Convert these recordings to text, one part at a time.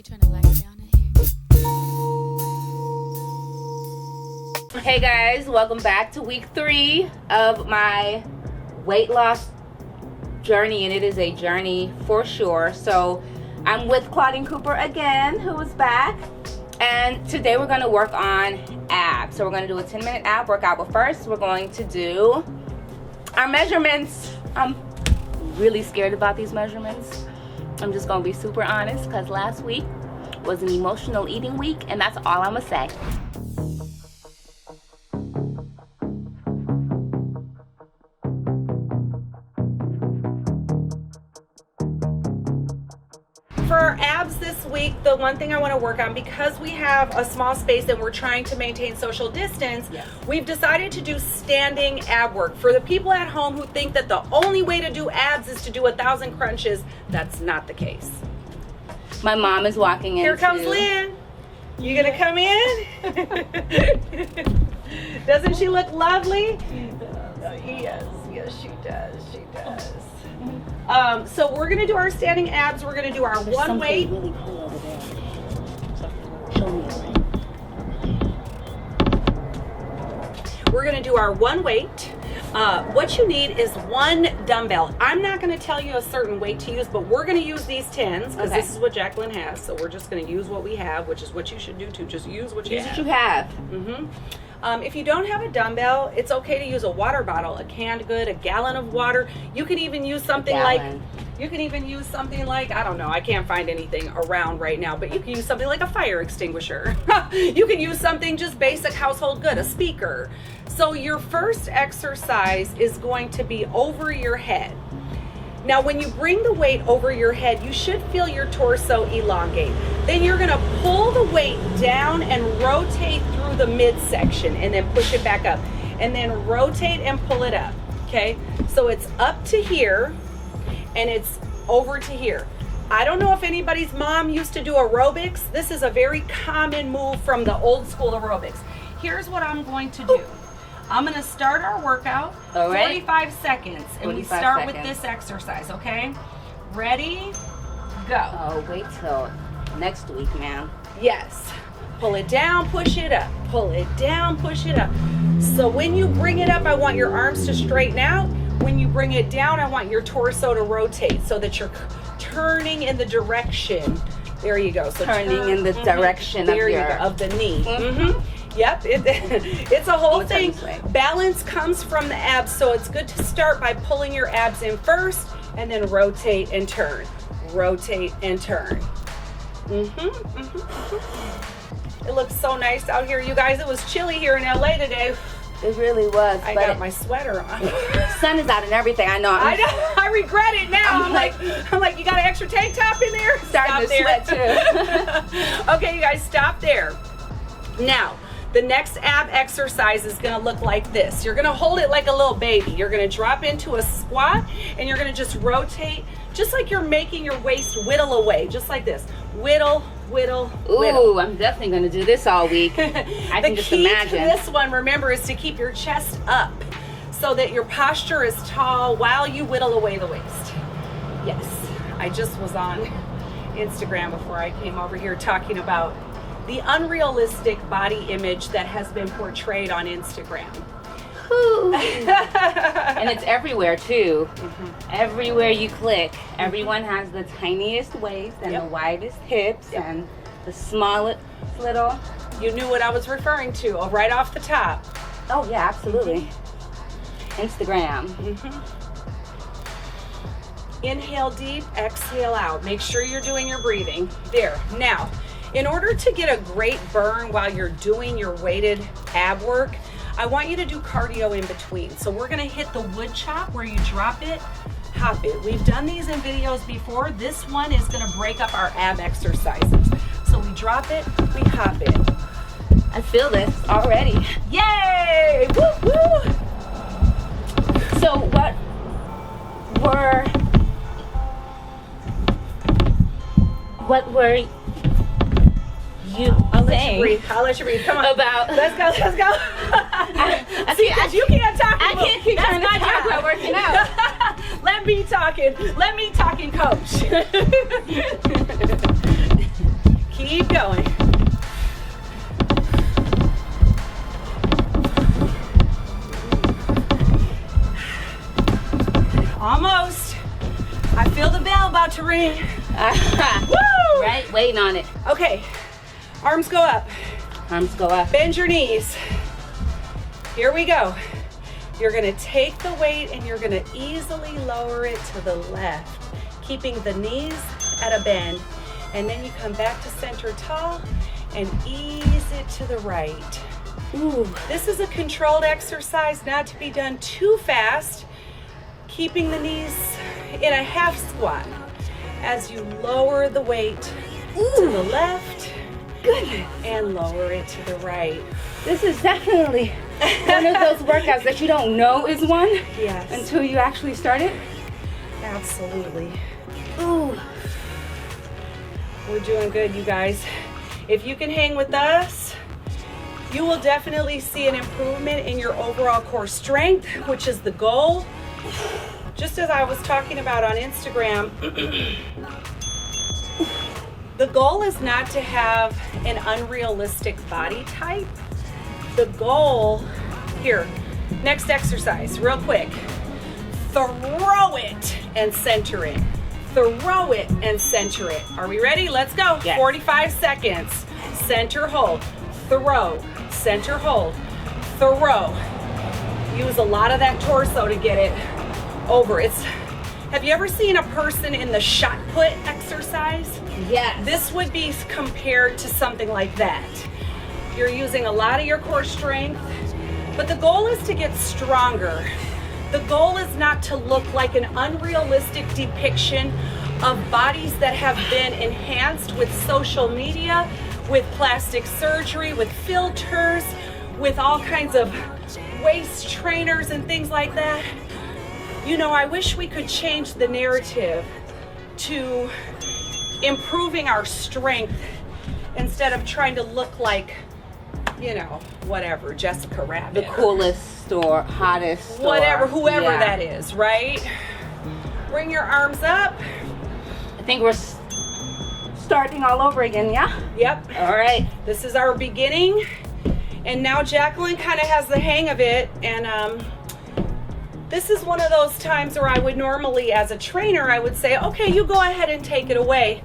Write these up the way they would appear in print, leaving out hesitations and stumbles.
turn the lights down in here? Hey guys, welcome back to week 3 of my weight loss journey, and it is a journey for sure. So I'm with Claudine Cooper again, who is back, and today we're going to work on abs. So we're going to do a 10-minute ab workout, but first we're going to do our measurements. I'm really scared about these measurements. I'm just going to be super honest, because last week was an emotional eating week, and that's all I'm going to say. For our abs this week, the one thing I want to work on, because we have a small space and we're trying to maintain social distance, we've decided to do standing ab work. For the people at home who think that the only way to do abs is to do 1,000 crunches, that's not the case. My mom is walking in. Here comes Lynn. You gonna come in? Doesn't she look lovely? Yes, she does. She does. So we're gonna do our standing abs. We're gonna do our one weight. Really cool over there. Show me around. We're gonna do our one weight. What you need is one dumbbell. I'm not gonna tell you a certain weight to use, but we're gonna use these 10s because this is what Jacqueline has. So we're just gonna use what we have, which is what you should do too. Just use what you have. Use what you have. If you don't have a dumbbell, it's okay to use a water bottle, a canned good, a gallon of water. You can even use something like, I don't know, I can't find anything around right now, but you can use something like a fire extinguisher. You can use something just basic household good, a speaker. So your first exercise is going to be over your head. Now, when you bring the weight over your head, you should feel your torso elongate. Then you're gonna pull the weight down and rotate through the midsection and then push it back up. And then rotate and pull it up, okay? So it's up to here and it's over to here. I don't know if anybody's mom used to do aerobics. This is a very common move from the old school aerobics. Here's what I'm going to do. I'm gonna start our workout, 45 seconds, and we start with this exercise, okay? Ready, go. Oh, wait till next week, ma'am. Yes, pull it down, push it up, pull it down, push it up. So when you bring it up, I want your arms to straighten out. When you bring it down, I want your torso to rotate so that you're turning in the direction. There you go. So turning in the direction of the knee. Yep, it's a whole thing. Balance comes from the abs, so it's good to start by pulling your abs in first and then rotate and turn. Rotate and turn. It looks so nice out here, you guys. It was chilly here in LA today. It really was. I got my sweater on. Sun is out and everything. I know. I regret it now. I'm like, you got an extra tank top in there? Starting to sweat too. Okay, you guys, stop there. Now, the next ab exercise is gonna look like this. You're gonna hold it like a little baby. You're gonna drop into a squat and you're gonna just rotate, just like you're making your waist whittle away, just like this. Whittle, whittle, whittle. Ooh, I'm definitely gonna do this all week. I can just imagine. The key to this one, remember, is to keep your chest up so that your posture is tall while you whittle away the waist. Yes, I just was on Instagram before I came over here talking about the unrealistic body image that has been portrayed on Instagram. And it's everywhere too. Everywhere you click, everyone has the tiniest waist and the widest hips and the smallest little. You knew what I was referring to right off the top. Oh yeah, absolutely. Instagram. Inhale deep, exhale out. Make sure you're doing your breathing. There. Now, in order to get a great burn while you're doing your weighted ab work, I want you to do cardio in between. So we're gonna hit the wood chop where you drop it, hop it. We've done these in videos before. This one is gonna break up our ab exercises. So we drop it, we hop it. I feel this already. Yay! Woo woo! So what were you saying? I'll let you breathe. Come on. About let's go. See, you can't talk. I can't keep trying to talk while working out. Let me talking, coach. waiting on it. Okay, arms go up. Arms go up. Bend your knees. Here we go. You're gonna take the weight and you're gonna easily lower it to the left, keeping the knees at a bend. And then you come back to center tall and ease it to the right. Ooh. This is a controlled exercise, not to be done too fast, keeping the knees in a half squat as you lower the weight to the left. Goodness. And lower it to the right. This is definitely one of those workouts that you don't know is one Yes. until you actually start it. Absolutely. Ooh. We're doing good, you guys. If you can hang with us, you will definitely see an improvement in your overall core strength, which is the goal. Just as I was talking about on Instagram, the goal is not to have an unrealistic body type. The goal, here, next exercise, real quick. Throw it and center it. Throw it and center it. Are we ready? Let's go. Yes. 45 seconds. Center, hold. Throw. Center, hold. Throw. Use a lot of that torso to get it over. Have you ever seen a person in the shot put exercise? Yes. This would be compared to something like that. You're using a lot of your core strength, but the goal is to get stronger. The goal is not to look like an unrealistic depiction of bodies that have been enhanced with social media, with plastic surgery, with filters, with all kinds of waist trainers and things like that. You know, I wish we could change the narrative to improving our strength instead of trying to look like, you know, whatever, Jessica Rabbit. The coolest or hottest or whatever, whoever yeah. that is, right? Bring your arms up. I think we're starting all over again, yeah? Yep. All right. This is our beginning. And now Jacqueline kind of has the hang of it. And this is one of those times where I would normally, as a trainer, I would say, okay, you go ahead and take it away.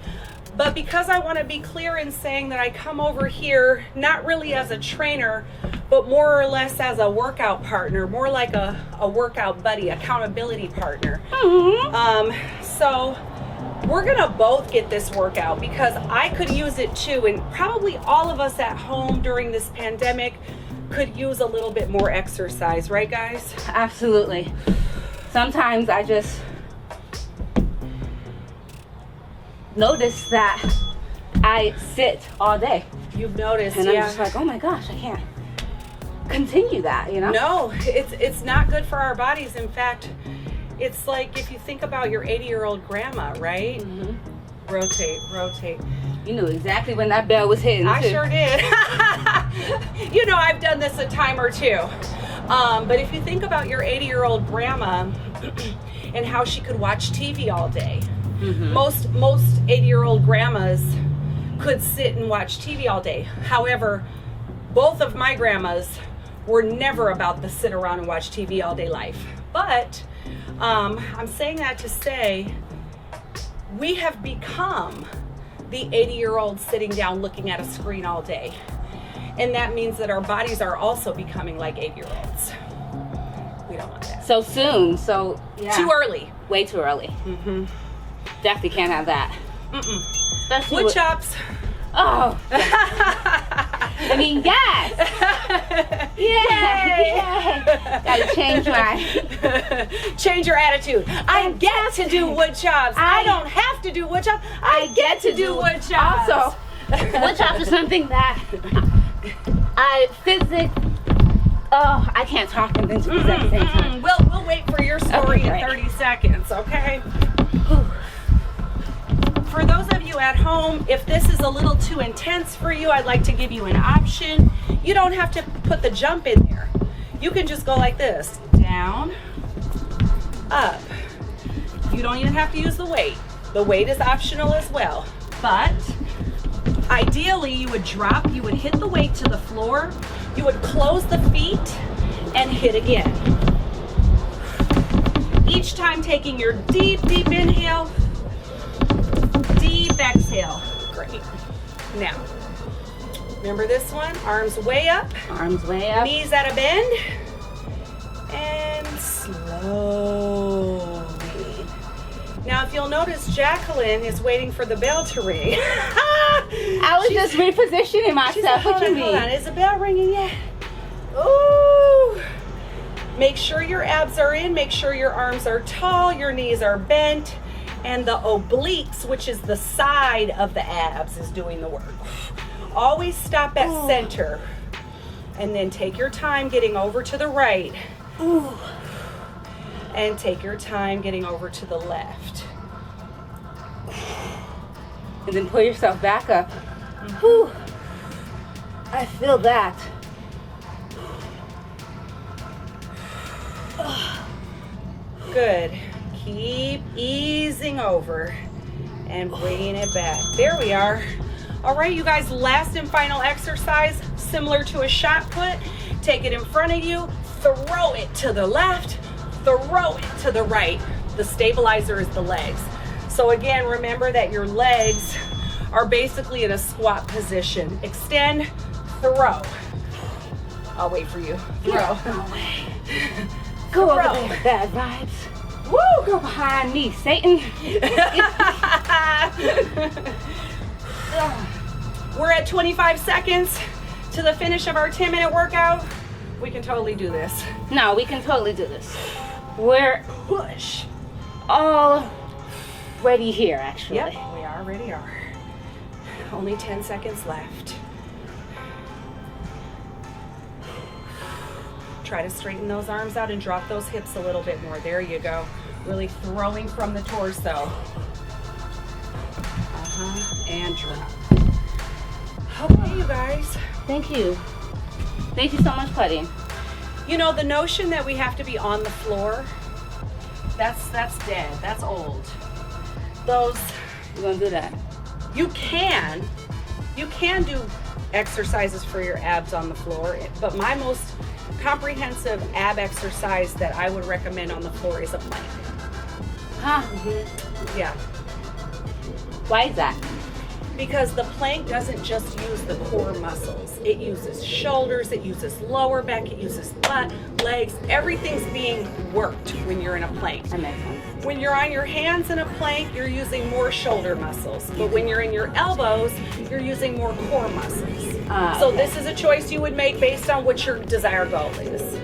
But because I want to be clear in saying that I come over here, not really as a trainer, but more or less as a workout partner, more like a workout buddy, accountability partner. Mm-hmm. So we're gonna both get this workout because I could use it too, and probably all of us at home during this pandemic could use a little bit more exercise, right guys? Absolutely. Sometimes I just notice that I sit all day. You've noticed, and yeah. I'm just like, oh my gosh, I can't continue that, you know? No, it's not good for our bodies. In fact, it's like if you think about your 80-year-old grandma, right? Mm-hmm. Rotate. You knew exactly when that bell was hitting. I too. sure did. You know, I've done this a time or two. But if you think about your 80-year-old grandma and how she could watch TV all day, Mm-hmm. most 80-year-old grandmas could sit and watch TV all day. However, both of my grandmas were never about the sit around and watch TV all day life. But I'm saying that to say we have become the 80-year-old sitting down looking at a screen all day. And that means that our bodies are also becoming like 8-year-olds. We don't want that. So soon. So yeah. Too early. Way too early. Mm-hmm. Definitely can't have that. Mm-mm. Especially Wood with- chops. Oh. I mean, yes. Yeah. Gotta Change your attitude. I get to do wood chops. I don't have to do wood chops. I get to do wood chops. Also, wood chops is something that I I can't talk and then speak at the same time. We'll wait for your story Okay, in great. 30 seconds, okay? For those of you at home, if this is a little too intense for you, I'd like to give you an option. You don't have to put the jump in there. You can just go like this, down, up. You don't even have to use the weight. The weight is optional as well. But ideally, you would hit the weight to the floor, you would close the feet and hit again. Each time taking your deep inhale, deep exhale. Great. great. Now, remember this one? Arms way up. Arms way up. Knees at a bend. And slowly. Now, if you'll notice, Jacqueline is waiting for the bell to ring. I was just repositioning myself. What you mean? Hold on. Is the bell ringing yet? Ooh. Make sure your abs are in. Make sure your arms are tall. Your knees are bent. And the obliques, which is the side of the abs, is doing the work. Always stop at center. And then take your time getting over to the right. Ooh. And take your time getting over to the left. And then pull yourself back up. Whew. I feel that. Good. Keep easing over and bringing it back. There we are. All right, you guys, last and final exercise, similar to a shot put. Take it in front of you, throw it to the left, throw it to the right. The stabilizer is the legs. So again, remember that your legs are basically in a squat position. Extend, throw. I'll wait for you. Throw. Go over there with bad vibes. Woo! Go behind me, Satan. We're at 25 seconds to the finish of our 10-minute workout. We can totally do this. No, we can totally do this. We're all ready here, actually. Yep, we already are. Only 10 seconds left. Try to straighten those arms out and drop those hips a little bit more. There you go. Really throwing from the torso. And drop. Okay, you guys. Thank you. Thank you so much, Claudine. You know, the notion that we have to be on the floor, that's dead. That's old. Those, We're gonna do that. you can do exercises for your abs on the floor, but my most comprehensive ab exercise that I would recommend on the floor is a plank. Huh? Yeah, Why is that? because the plank doesn't just use the core muscles. It uses shoulders, it uses lower back, it uses butt, legs. Everything's being worked when you're in a plank. That makes sense. When you're on your hands in a plank, you're using more shoulder muscles. But when you're in your elbows, you're using more core muscles. So Okay. this is a choice you would make based on what your desired goal is.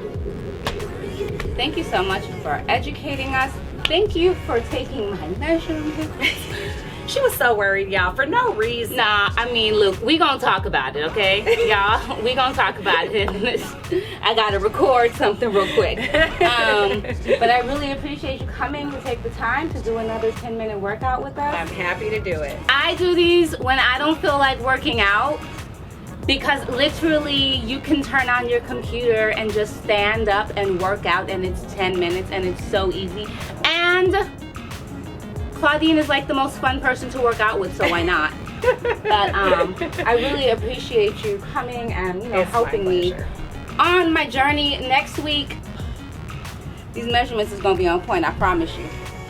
Thank you so much for educating us. Thank you for taking my measurements. She was so worried, y'all, for no reason. Nah, I mean, look, we gonna talk about it, okay? Y'all, we gonna talk about it. I gotta record something real quick. But I really appreciate you coming to take the time to do another 10-minute workout with us. I'm happy to do it. I do these when I don't feel like working out, because literally you can turn on your computer and just stand up and work out, and it's 10 minutes and it's so easy. And Claudine is like the most fun person to work out with, so why not? But I really appreciate you coming and It's helping my me pleasure. on my journey. Next week, these measurements is gonna be on point. I promise you.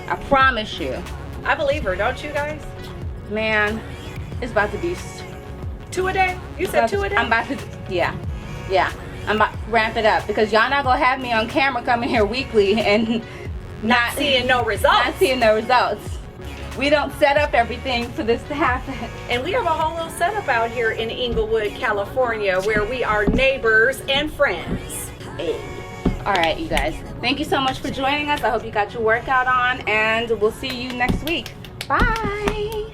I promise you. I believe her, don't you guys? Man, it's about to be. 2 a day? You said 2 a day? I'm about to. Yeah. I'm about to ramp it up, because y'all not gonna have me on camera coming here weekly and not Seeing no results. Not seeing the results. We don't set up everything for this to happen. And we have a whole little setup out here in Inglewood, California, where we are neighbors and friends. Hey. All right, you guys. Thank you so much for joining us. I hope you got your workout on, and we'll see you next week. Bye.